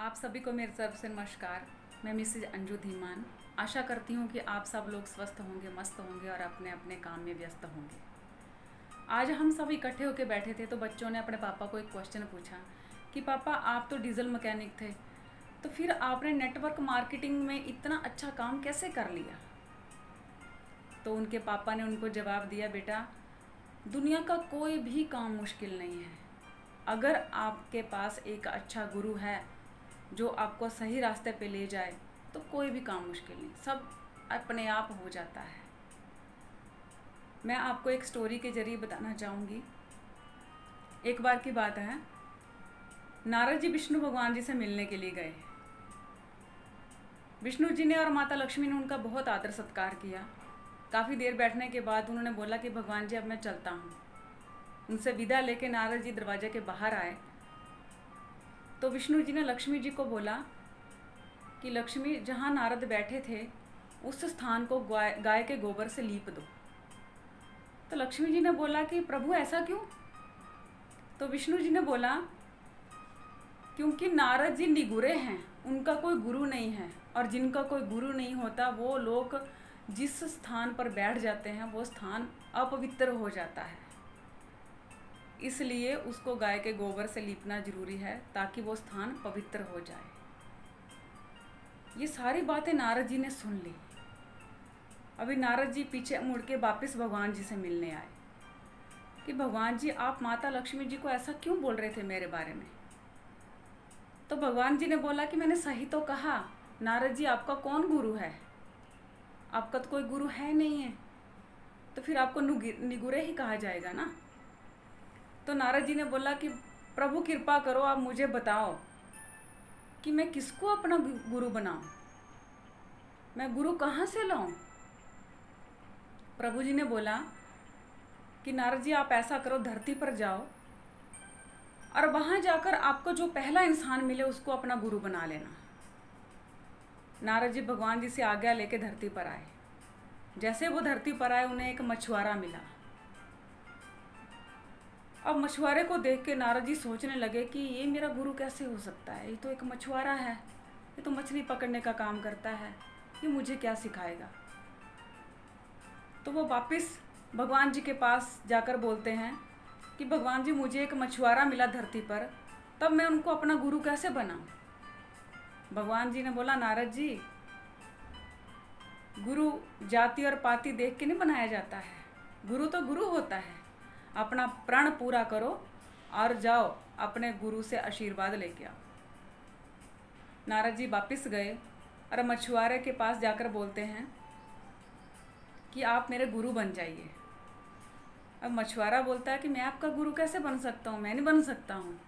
आप सभी को मेरी तरफ से नमस्कार। मैं मिसेज अंजू धीमान। आशा करती हूँ कि आप सब लोग स्वस्थ होंगे, मस्त होंगे और अपने अपने काम में व्यस्त होंगे। आज हम सब इकट्ठे होकर बैठे थे तो बच्चों ने अपने पापा को एक क्वेश्चन पूछा कि पापा आप तो डीजल मैकेनिक थे, तो फिर आपने नेटवर्क मार्केटिंग में इतना अच्छा काम कैसे कर लिया। तो उनके पापा ने उनको जवाब दिया, बेटा दुनिया का कोई भी काम मुश्किल नहीं है। अगर आपके पास एक अच्छा गुरु है जो आपको सही रास्ते पे ले जाए तो कोई भी काम मुश्किल नहीं, सब अपने आप हो जाता है। मैं आपको एक स्टोरी के जरिए बताना चाहूँगी। एक बार की बात है, नारद जी विष्णु भगवान जी से मिलने के लिए गए। विष्णु जी ने और माता लक्ष्मी ने उनका बहुत आदर सत्कार किया। काफ़ी देर बैठने के बाद उन्होंने बोला कि भगवान जी अब मैं चलता हूँ। उनसे विदा लेके नारद जी दरवाजे के बाहर आए तो विष्णु जी ने लक्ष्मी जी को बोला कि लक्ष्मी, जहाँ नारद बैठे थे उस स्थान को गाय के गोबर से लीप दो। तो लक्ष्मी जी ने बोला कि प्रभु ऐसा क्यों। तो विष्णु जी ने बोला क्योंकि नारद जी निगुरे हैं, उनका कोई गुरु नहीं है, और जिनका कोई गुरु नहीं होता वो लोग जिस स्थान पर बैठ जाते हैं वो स्थान अपवित्र हो जाता है। इसलिए उसको गाय के गोबर से लीपना जरूरी है ताकि वो स्थान पवित्र हो जाए। ये सारी बातें नारद जी ने सुन ली। अभी नारद जी पीछे मुड़ के वापस भगवान जी से मिलने आए कि भगवान जी आप माता लक्ष्मी जी को ऐसा क्यों बोल रहे थे मेरे बारे में। तो भगवान जी ने बोला कि मैंने सही तो कहा। नारद जी आपका कौन गुरु है, आपका तो कोई गुरु है नहीं है, तो फिर आपको निगुरे ही कहा जाएगा ना। तो नारद जी ने बोला कि प्रभु कृपा करो, आप मुझे बताओ कि मैं किसको अपना गुरु बनाऊं, मैं गुरु कहाँ से लाऊं। प्रभु जी ने बोला कि नारद जी आप ऐसा करो, धरती पर जाओ और वहाँ जाकर आपको जो पहला इंसान मिले उसको अपना गुरु बना लेना। नारद जी भगवान जी से आज्ञा लेके धरती पर आए। जैसे वो धरती पर आए उन्हें एक मछुआरा मिला। अब मछुआरे को देख के नारद जी सोचने लगे कि ये मेरा गुरु कैसे हो सकता है, ये तो एक मछुआरा है, ये तो मछली पकड़ने का काम करता है, ये मुझे क्या सिखाएगा। तो वो वापस भगवान जी के पास जाकर बोलते हैं कि भगवान जी मुझे एक मछुआरा मिला धरती पर, तब मैं उनको अपना गुरु कैसे बनाऊं। भगवान जी ने बोला, नारद जी गुरु जाति और पाति देख के नहीं बनाया जाता है, गुरु तो गुरु होता है। अपना प्रण पूरा करो और जाओ अपने गुरु से आशीर्वाद लेके आओ। नारद जी वापस गए और मछुआरे के पास जाकर बोलते हैं कि आप मेरे गुरु बन जाइए। अब मछुआरा बोलता है कि मैं आपका गुरु कैसे बन सकता हूँ, मैं नहीं बन सकता हूँ।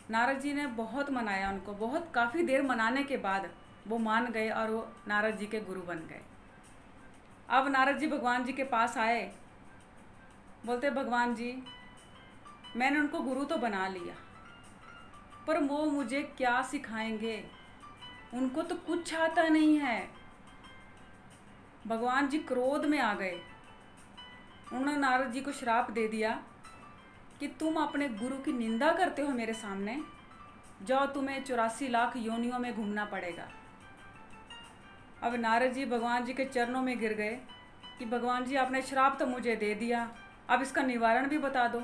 नारद जी ने बहुत मनाया उनको, बहुत काफ़ी देर मनाने के बाद वो मान गए और वो नारद जी के गुरु बन गए। अब नारद जी भगवान जी के पास आए, बोलते भगवान जी मैंने उनको गुरु तो बना लिया पर वो मुझे क्या सिखाएंगे, उनको तो कुछ आता नहीं है। भगवान जी क्रोध में आ गए। उन्होंने नारद जी को श्राप दे दिया कि तुम अपने गुरु की निंदा करते हो मेरे सामने, जाओ तुम्हें 84 लाख योनियों में घूमना पड़ेगा। अब नारद जी भगवान जी के चरणों में गिर गए कि भगवान जी आपने श्राप तो मुझे दे दिया, अब इसका निवारण भी बता दो।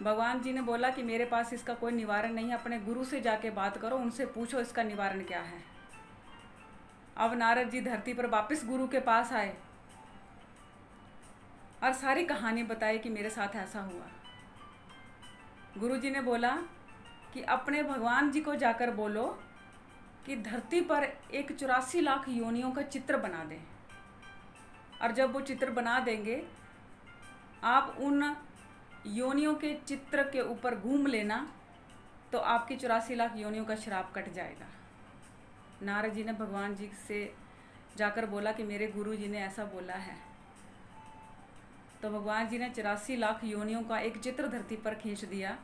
भगवान जी ने बोला कि मेरे पास इसका कोई निवारण नहीं है, अपने गुरु से जाके बात करो, उनसे पूछो इसका निवारण क्या है। अब नारद जी धरती पर वापस गुरु के पास आए और सारी कहानी बताई कि मेरे साथ ऐसा हुआ। गुरु जी ने बोला कि अपने भगवान जी को जाकर बोलो कि धरती पर एक 84 लाख योनियों का चित्र बना दें, और जब वो चित्र बना देंगे आप उन योनियों के चित्र के ऊपर घूम लेना तो आपकी 84 लाख योनियों का श्राप कट जाएगा। नारद जी ने भगवान जी से जाकर बोला कि मेरे गुरु जी ने ऐसा बोला है। तो भगवान जी ने 84 लाख योनियों का एक चित्र धरती पर खींच दिया,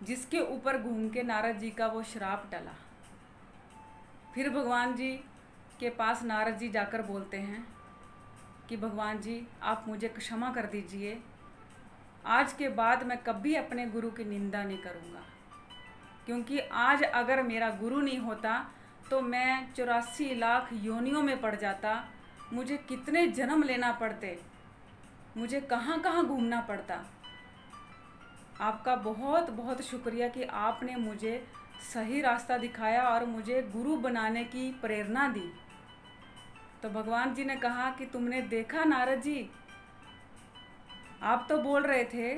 जिसके ऊपर घूम के नारद जी का वो श्राप टला। फिर भगवान जी के पास नारद जी जाकर बोलते हैं कि भगवान जी आप मुझे क्षमा कर दीजिए, आज के बाद मैं कभी अपने गुरु की निंदा नहीं करूँगा। क्योंकि आज अगर मेरा गुरु नहीं होता तो मैं 84 लाख योनियों में पड़ जाता, मुझे कितने जन्म लेना पड़ते, मुझे कहाँ कहाँ घूमना पड़ता। आपका बहुत बहुत शुक्रिया कि आपने मुझे सही रास्ता दिखाया और मुझे गुरु बनाने की प्रेरणा दी। तो भगवान जी ने कहा कि तुमने देखा नारद जी, आप तो बोल रहे थे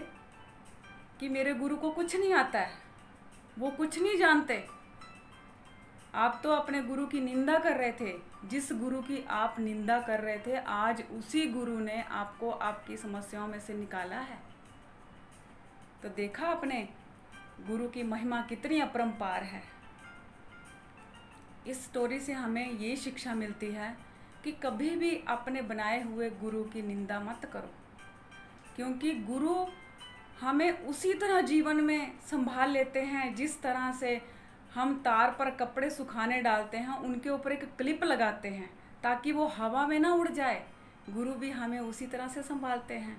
कि मेरे गुरु को कुछ नहीं आता है, वो कुछ नहीं जानते। आप तो अपने गुरु की निंदा कर रहे थे। जिस गुरु की आप निंदा कर रहे थे, आज उसी गुरु ने आपको आपकी समस्याओं में से निकाला है। तो देखा आपने गुरु की महिमा कितनी अपरंपार है। इस स्टोरी से हमें ये शिक्षा मिलती है कि कभी भी अपने बनाए हुए गुरु की निंदा मत करो, क्योंकि गुरु हमें उसी तरह जीवन में संभाल लेते हैं जिस तरह से हम तार पर कपड़े सुखाने डालते हैं, उनके ऊपर एक क्लिप लगाते हैं ताकि वो हवा में ना उड़ जाए। गुरु भी हमें उसी तरह से संभालते हैं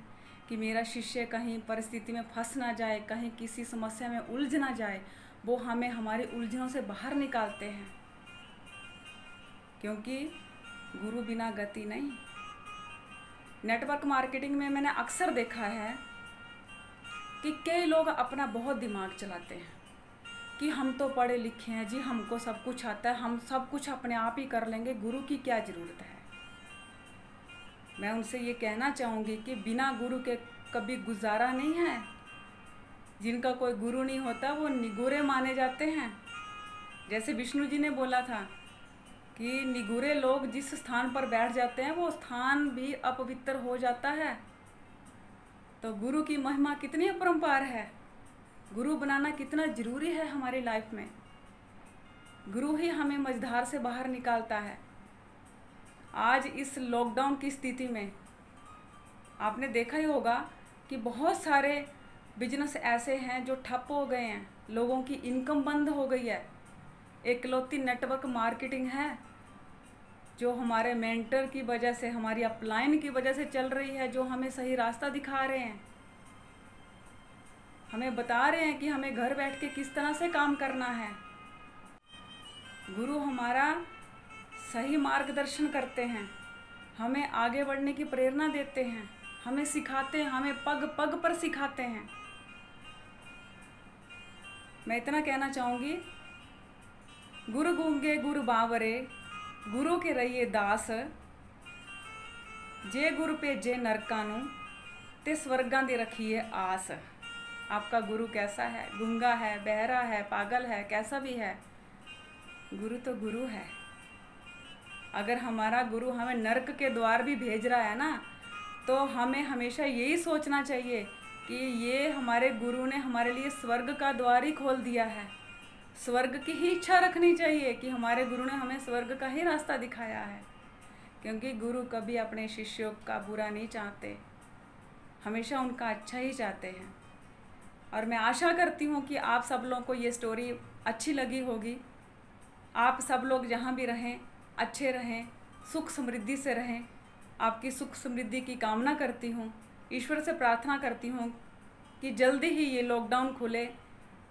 कि मेरा शिष्य कहीं परिस्थिति में फंस ना जाए, कहीं किसी समस्या में उलझ ना जाए। वो हमें हमारी उलझनों से बाहर निकालते हैं, क्योंकि गुरु बिना गति नहीं। नेटवर्क मार्केटिंग में मैंने अक्सर देखा है कि कई लोग अपना बहुत दिमाग चलाते हैं कि हम तो पढ़े लिखे हैं जी, हमको सब कुछ आता है, हम सब कुछ अपने आप ही कर लेंगे, गुरु की क्या ज़रूरत है। मैं उनसे ये कहना चाहूँगी कि बिना गुरु के कभी गुजारा नहीं है। जिनका कोई गुरु नहीं होता वो निगूरे माने जाते हैं। जैसे विष्णु जी ने बोला था कि निगूरे लोग जिस स्थान पर बैठ जाते हैं वो स्थान भी अपवित्र हो जाता है। तो गुरु की महिमा कितनी अपरंपार है। गुरु बनाना कितना ज़रूरी है हमारी लाइफ में। गुरु ही हमें मझधार से बाहर निकालता है। आज इस लॉकडाउन की स्थिति में आपने देखा ही होगा कि बहुत सारे बिजनेस ऐसे हैं जो ठप हो गए हैं, लोगों की इनकम बंद हो गई है। एकलौती नेटवर्क मार्केटिंग है जो हमारे मेंटर की वजह से, हमारी अपलाइन की वजह से चल रही है, जो हमें सही रास्ता दिखा रहे हैं, हमें बता रहे हैं कि हमें घर बैठ के किस तरह से काम करना है। गुरु हमारा सही मार्गदर्शन करते हैं, हमें आगे बढ़ने की प्रेरणा देते हैं, हमें सिखाते हैं, हमें पग पग पर सिखाते हैं। मैं इतना कहना चाहूँगी, गुरु गूंगे गुरु बावरे, गुरु के रहिए दास, जे गुरु पे जे नरकानू, ते स्वर्गां दे रखिए आस। आपका गुरु कैसा है? गूंगा है, बहरा है, पागल है, कैसा भी है, गुरु तो गुरु है। अगर हमारा गुरु हमें नरक के द्वार भी भेज रहा है ना, तो हमें हमेशा यही सोचना चाहिए कि ये हमारे गुरु ने हमारे लिए स्वर्ग का द्वार ही खोल दिया है। स्वर्ग की ही इच्छा रखनी चाहिए कि हमारे गुरु ने हमें स्वर्ग का ही रास्ता दिखाया है, क्योंकि गुरु कभी अपने शिष्यों का बुरा नहीं चाहते, हमेशा उनका अच्छा ही चाहते हैं। और मैं आशा करती हूँ कि आप सब लोगों को ये स्टोरी अच्छी लगी होगी। आप सब लोग जहाँ भी रहें अच्छे रहें, सुख समृद्धि से रहें। आपकी सुख समृद्धि की कामना करती हूँ। ईश्वर से प्रार्थना करती हूँ कि जल्दी ही ये लॉकडाउन खुले,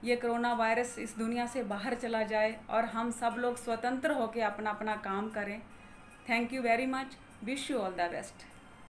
ये कोरोना वायरस इस दुनिया से बाहर चला जाए और हम सब लोग स्वतंत्र होकर अपना अपना काम करें। Thank you very much. Wish you all the best.